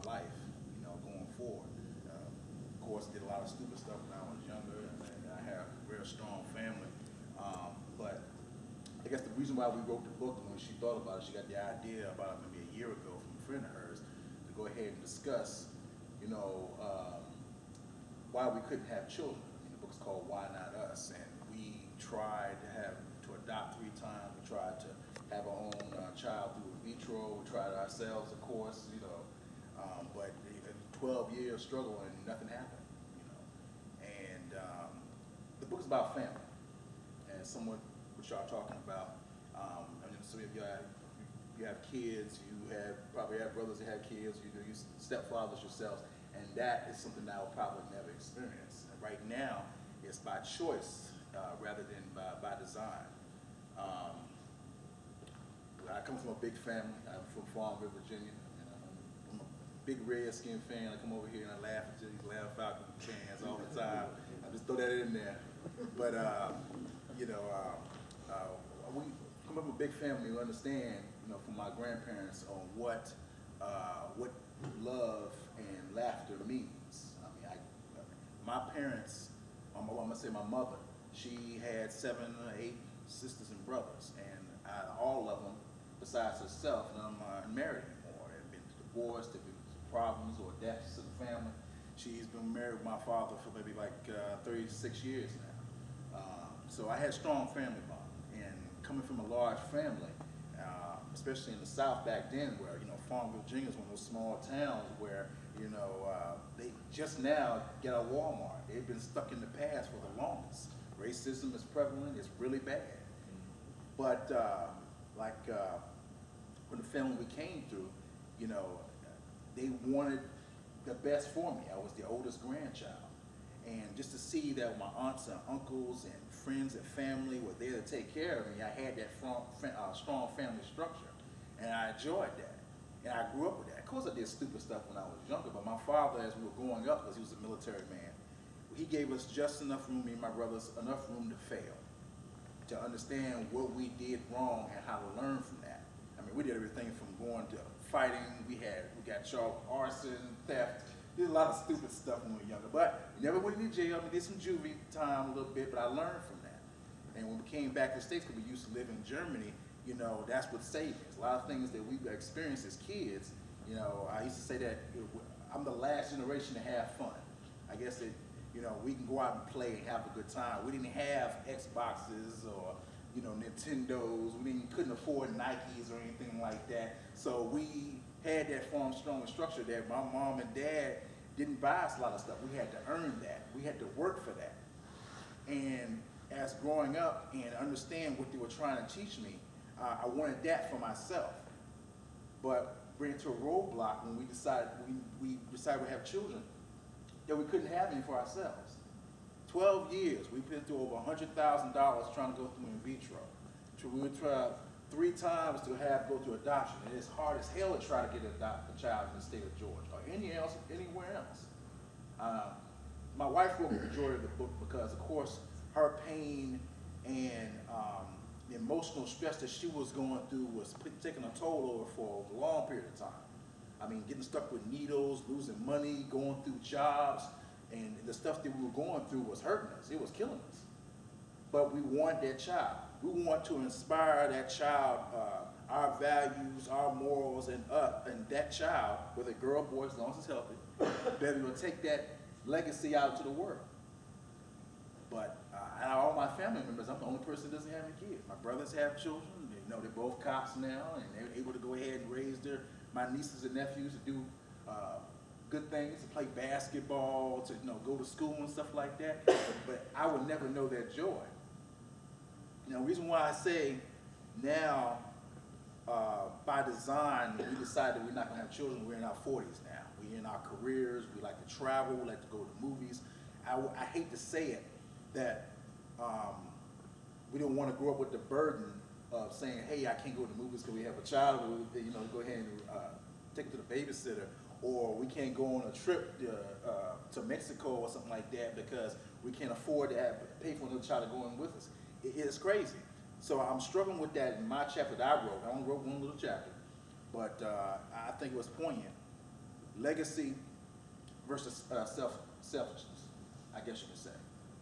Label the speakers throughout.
Speaker 1: life, going forward. Of course, did a lot of stupid stuff when I was younger, and I have a real strong family. But I guess the reason why we wrote the book, and when she thought about it, she got the idea about maybe a year ago from a friend of hers to go ahead and discuss, why we couldn't have children. I mean, the book's called Why Not Us, and we tried to adopt 3 times. We tried to have our own child through in vitro. We tried it ourselves, of course, but 12 years struggle and nothing happened. And the book is about family, and somewhat what y'all talking about. So if you have kids, probably have brothers that have kids, you stepfathers yourselves, and that is something that I will probably never experience. And right now, it's by choice rather than by design. I come from a big family. I'm from Farmville, Virginia. And I'm a big Redskin fan. I come over here and I laugh at these Loud Falcon fans all the time. I just throw that in there. But we come from a big family. We understand, from my grandparents on what love and laughter means. I mean, my parents, I'm gonna say my mother, she had 7 or 8 sisters and brothers, and all of them, besides herself, none aren't married anymore. They've been divorced, there have been problems or deaths in the family. She's been married with my father for maybe like 36 years now. So I had strong family bond, and coming from a large family, especially in the South back then, where Farmville, Virginia is one of those small towns where they just now get a Walmart. They've been stuck in the past for the longest. Racism is prevalent; it's really bad. But when the family we came through, they wanted the best for me. I was the oldest grandchild, and just to see that my aunts and uncles and friends and family were there to take care of me, I had that strong family structure, and I enjoyed that. And I grew up with that. Of course, I did stupid stuff when I was younger, but my father, as we were growing up, because he was a military man, he gave us just enough room, me and my brothers, enough room to fail, to understand what we did wrong and how to learn from that. I mean, we did everything from going to fighting. We got charged with arson, theft. We did a lot of stupid stuff when we were younger, but we never went into jail. We did some juvie time a little bit, but I learned from that. And when we came back to the States, because we used to live in Germany, that's what saved us. A lot of things that we experienced as kids, I used to say that I'm the last generation to have fun. I guess that, we can go out and play and have a good time. We didn't have Xboxes or, Nintendos. We couldn't afford Nikes or anything like that. So we had that strong structure that my mom and dad didn't buy us a lot of stuff. We had to earn that. We had to work for that. And as growing up and understand what they were trying to teach me, I wanted that for myself. But bring it to a roadblock when we decided we have children, that we couldn't have any for ourselves. 12 years, we've been through over $100,000 trying to go through in vitro. We would try 3 times to go through adoption. And it's hard as hell to try to get a child in the state of Georgia or anywhere else. My wife wrote the majority of the book because, of course, her pain and the emotional stress that she was going through was taking a toll over for a long period of time. I mean, getting stuck with needles, losing money, going through jobs, and the stuff that we were going through was hurting us. It was killing us. But we want that child. We want to inspire that child, our values, our morals, and that child, whether girl or boy, as long as it's healthy, that we will take that legacy out to the world. But out of all my family members, I'm the only person that doesn't have any kids. My brothers have children. They're both cops now, and they're able to go ahead and raise my nieces and nephews to do good things, to play basketball, to go to school and stuff like that. But I would never know that joy. The reason why I say now, by design, we decided we're not going to have children. We're in our 40s now. We're in our careers. We like to travel. We like to go to movies. I hate to say it, that we don't want to grow up with the burden of saying, hey, I can't go to the movies because we have a child. Go ahead and take it to the babysitter. Or we can't go on a trip to Mexico or something like that because we can't afford to pay for another child to go in with us. It's crazy. So I'm struggling with that in my chapter that I wrote. I only wrote one little chapter, but I think it was poignant legacy versus selfishness, I guess you could say.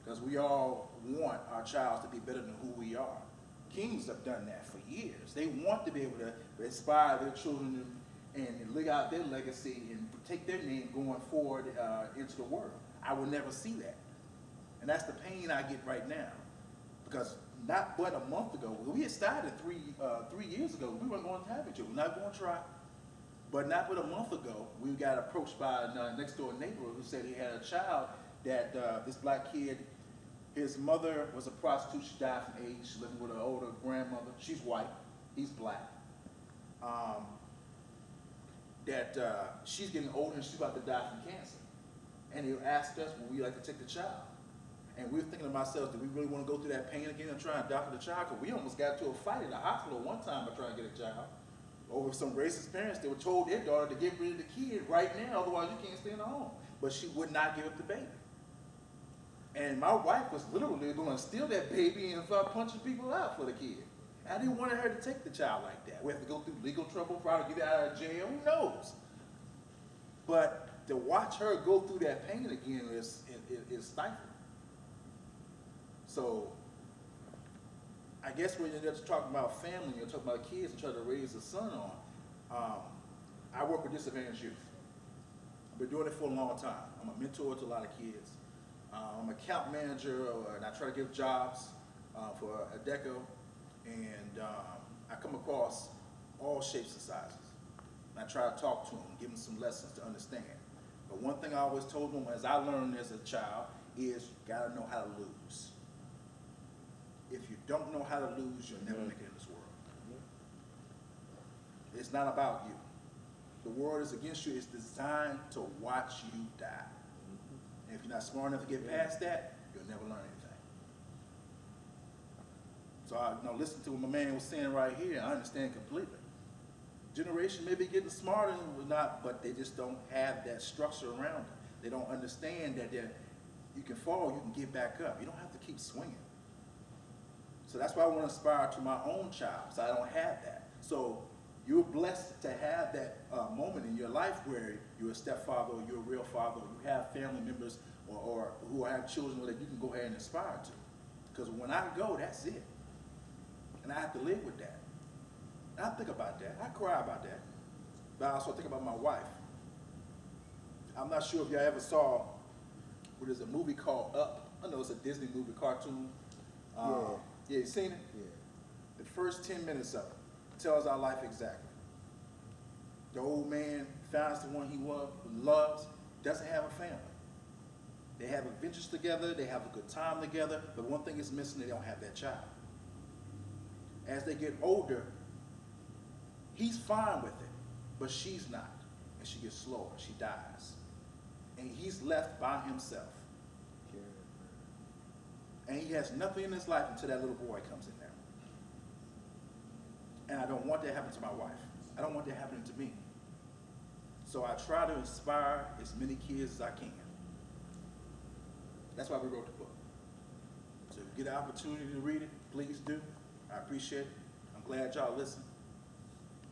Speaker 1: Because we all want our child to be better than who we are. Kings have done that for years. They want to be able to inspire their children and live out their legacy and take their name going forward into the world. I will never see that. And that's the pain I get right now. Because not but a month ago, we had started 3 years ago, we weren't going to have it. We're not going to try. But not but a month ago, we got approached by a next door neighbor who said he had a child that this black kid, his mother was a prostitute. She died from AIDS. She's living with her older grandmother. She's white. He's black. She's getting older and she's about to die from cancer. And he asked us, would we like to take the child? And we were thinking to ourselves, do we really want to go through that pain again and try and adopt the child? Because we almost got to a fight in the hospital one time by trying to get a child. Over some racist parents, they were told their daughter to get rid of the kid right now, otherwise you can't stay in the home. But she would not give up the baby. And my wife was literally going to steal that baby and start punching people out for the kid. I didn't want her to take the child like that. We have to go through legal trouble, probably get out of jail, who knows? But to watch her go through that pain again is stifling. So I guess when you're just talking about family, you're talking about kids and trying to raise a son on, I work with disadvantaged youth. I've been doing it for a long time. I'm a mentor to a lot of kids. I'm an account manager, and I try to give jobs for Adecco, and I come across all shapes and sizes. And I try to talk to them, give them some lessons to understand. But one thing I always told them, as I learned as a child, is you gotta know how to lose. If you don't know how to lose, you'll never make it in this world. It's not about you. The world is against you. It's designed to watch you die. And if you're not smart enough to get past that, you'll never learn anything. So I listen to what my man was saying right here, I understand completely. Generation may be getting smarter and not, but they just don't have that structure around them. They don't understand that you can fall, you can get back up. You don't have to keep swinging. So that's why I want to aspire to my own child, so I don't have that. So you're blessed to have that moment in your life where you're a stepfather or you're a real father, or you have family members or who have children that you can go ahead and aspire to. Because when I go, that's it. And I have to live with that. And I think about that. I cry about that. But I also think about my wife. I'm not sure if y'all ever saw, there's a movie called Up. I know it's a Disney movie cartoon. Yeah, you seen it?
Speaker 2: Yeah.
Speaker 1: The first 10 minutes of it tells our life exactly. The old man finds the one he loves, doesn't have a family. They have adventures together, they have a good time together, but one thing is missing, they don't have that child. As they get older, he's fine with it, but she's not. And she gets slower, she dies. And he's left by himself. And he has nothing in his life until that little boy comes in there. And I don't want that happening to my wife. I don't want that happening to me. So I try to inspire as many kids as I can. That's why we wrote the book. So if you get an opportunity to read it, please do. I appreciate it. I'm glad y'all listen.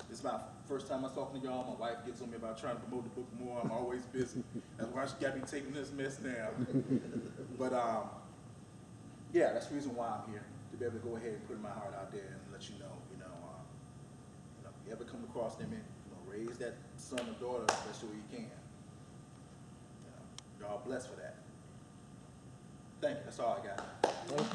Speaker 1: This is my first time I'm talking to y'all. My wife gets on me about trying to promote the book more. I'm always busy. That's why she got me taking this mess now. But yeah, that's the reason why I'm here, to be able to go ahead and put my heart out there and let you know, if you ever come across them, raise that son or daughter the best way you can. Y'all blessed for that. Thank you. That's all I got.
Speaker 2: Thank you.